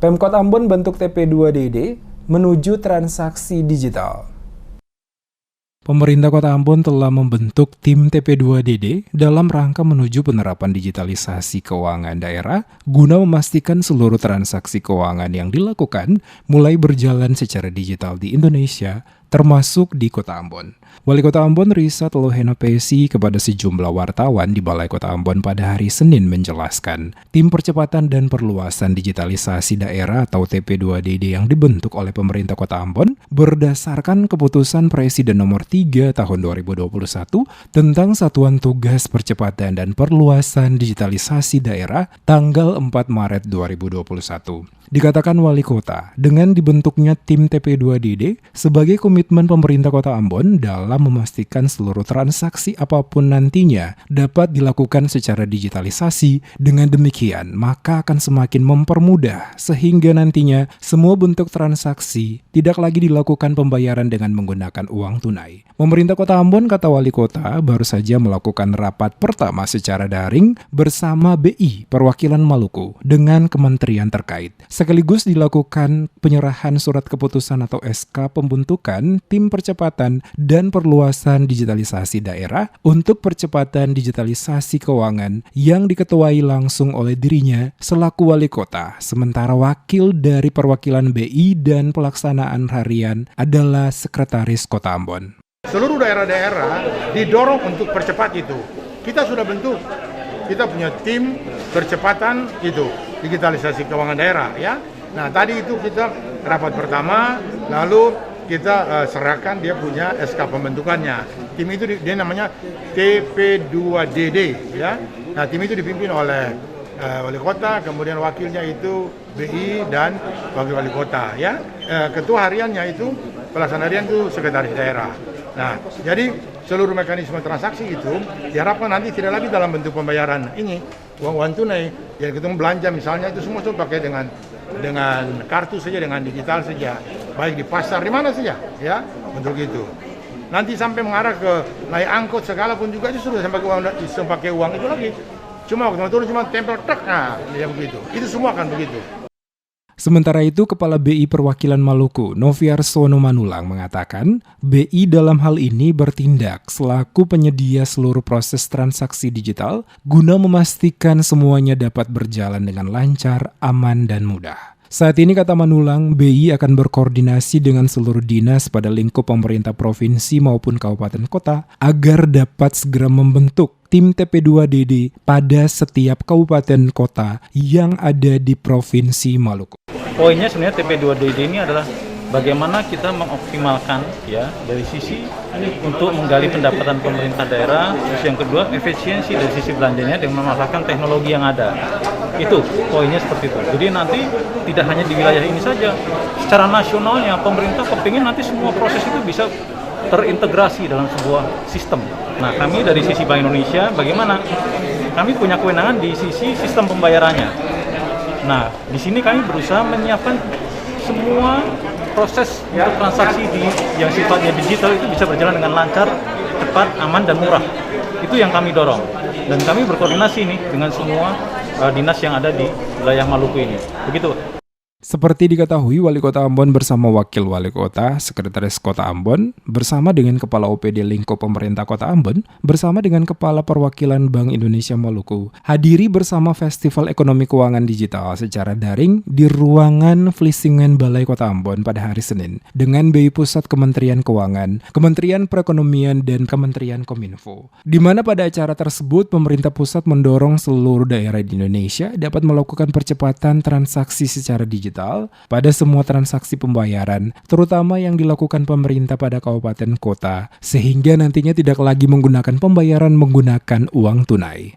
Pemkot Ambon bentuk TP2DD menuju transaksi digital. Pemerintah Kota Ambon telah membentuk tim TP2DD dalam rangka menuju penerapan digitalisasi keuangan daerah guna memastikan seluruh transaksi keuangan yang dilakukan mulai berjalan secara digital di Indonesia, termasuk di Kota Ambon. Wali Kota Ambon Risa Teluheno Pesi kepada sejumlah wartawan di Balai Kota Ambon pada hari Senin menjelaskan, tim percepatan dan perluasan digitalisasi daerah atau TP2DD yang dibentuk oleh pemerintah Kota Ambon berdasarkan keputusan Presiden nomor 3 tahun 2021 tentang Satuan Tugas Percepatan dan Perluasan Digitalisasi Daerah tanggal 4 Maret 2021. Dikatakan Wali Kota, dengan dibentuknya tim TP2DD sebagai komitmen pemerintah Kota Ambon dalam memastikan seluruh transaksi apapun nantinya dapat dilakukan secara digitalisasi. Dengan demikian, maka akan semakin mempermudah sehingga nantinya semua bentuk transaksi tidak lagi dilakukan pembayaran dengan menggunakan uang tunai. Pemerintah Kota Ambon, kata Wali Kota, baru saja melakukan rapat pertama secara daring bersama BI Perwakilan Maluku dengan kementerian terkait. Sekaligus dilakukan penyerahan surat keputusan atau SK pembentukan tim percepatan dan perluasan digitalisasi daerah untuk percepatan digitalisasi keuangan yang diketuai langsung oleh dirinya selaku Wali Kota. Sementara wakil dari perwakilan BI dan pelaksanaan harian adalah Sekretaris Kota Ambon. Seluruh daerah-daerah didorong untuk percepat itu. Kita sudah bentuk, kita punya tim percepatan itu, digitalisasi keuangan daerah ya. Nah tadi itu kita rapat pertama, lalu kita serahkan dia punya SK pembentukannya. Tim itu dia namanya TP2DD ya. Nah tim itu dipimpin oleh Wali Kota, kemudian wakilnya itu BI dan Wakil Wali Kota ya. Ketua hariannya itu, pelaksana harian itu Sekretaris Daerah. Nah, jadi seluruh mekanisme transaksi itu diharapkan nanti tidak lagi dalam bentuk pembayaran ini uang tunai, yang kita belanja misalnya itu semua pakai dengan kartu saja, dengan digital saja, baik di pasar di mana saja, ya untuk itu. Nanti sampai mengarah ke naik angkot segala pun juga itu sudah pakai uang itu lagi. Cuma waktu turun cuma tempel tek, nah ya begitu. Itu semua akan begitu. Sementara itu, Kepala BI Perwakilan Maluku, Noviarsono Manulang, mengatakan BI dalam hal ini bertindak selaku penyedia seluruh proses transaksi digital guna memastikan semuanya dapat berjalan dengan lancar, aman, dan mudah. Saat ini, kata Manulang, BI akan berkoordinasi dengan seluruh dinas pada lingkup pemerintah provinsi maupun kabupaten kota agar dapat segera membentuk tim TP2DD pada setiap kabupaten kota yang ada di Provinsi Maluku. Poinnya sebenarnya TP2DD ini adalah bagaimana kita mengoptimalkan ya dari sisi untuk menggali pendapatan pemerintah daerah, terus yang kedua efisiensi dari sisi belanjanya dengan memanfaatkan teknologi yang ada. Itu poinnya seperti itu. Jadi nanti tidak hanya di wilayah ini saja, secara nasionalnya pemerintah kepingin nanti semua proses itu bisa terintegrasi dalam sebuah sistem. Nah, kami dari sisi Bank Indonesia bagaimana? Kami punya kewenangan di sisi sistem pembayarannya. Nah, di sini kami berusaha menyiapkan semua proses untuk transaksi yang sifatnya digital itu bisa berjalan dengan lancar, cepat, aman, dan murah. Itu yang kami dorong. Dan kami berkoordinasi nih dengan semua dinas yang ada di wilayah Maluku ini. Begitu. Seperti diketahui, Wali Kota Ambon bersama Wakil Wali Kota, Sekretaris Kota Ambon, bersama dengan Kepala OPD Lingkup Pemerintah Kota Ambon, bersama dengan Kepala Perwakilan Bank Indonesia Maluku, hadiri bersama Festival Ekonomi Keuangan Digital secara daring di ruangan Vlisingan Balai Kota Ambon pada hari Senin, dengan BI Pusat Kementerian Keuangan, Kementerian Perekonomian, dan Kementerian Kominfo. Di mana pada acara tersebut, pemerintah pusat mendorong seluruh daerah di Indonesia dapat melakukan percepatan transaksi secara digital pada semua transaksi pembayaran, terutama yang dilakukan pemerintah pada kabupaten kota, sehingga nantinya tidak lagi menggunakan pembayaran menggunakan uang tunai.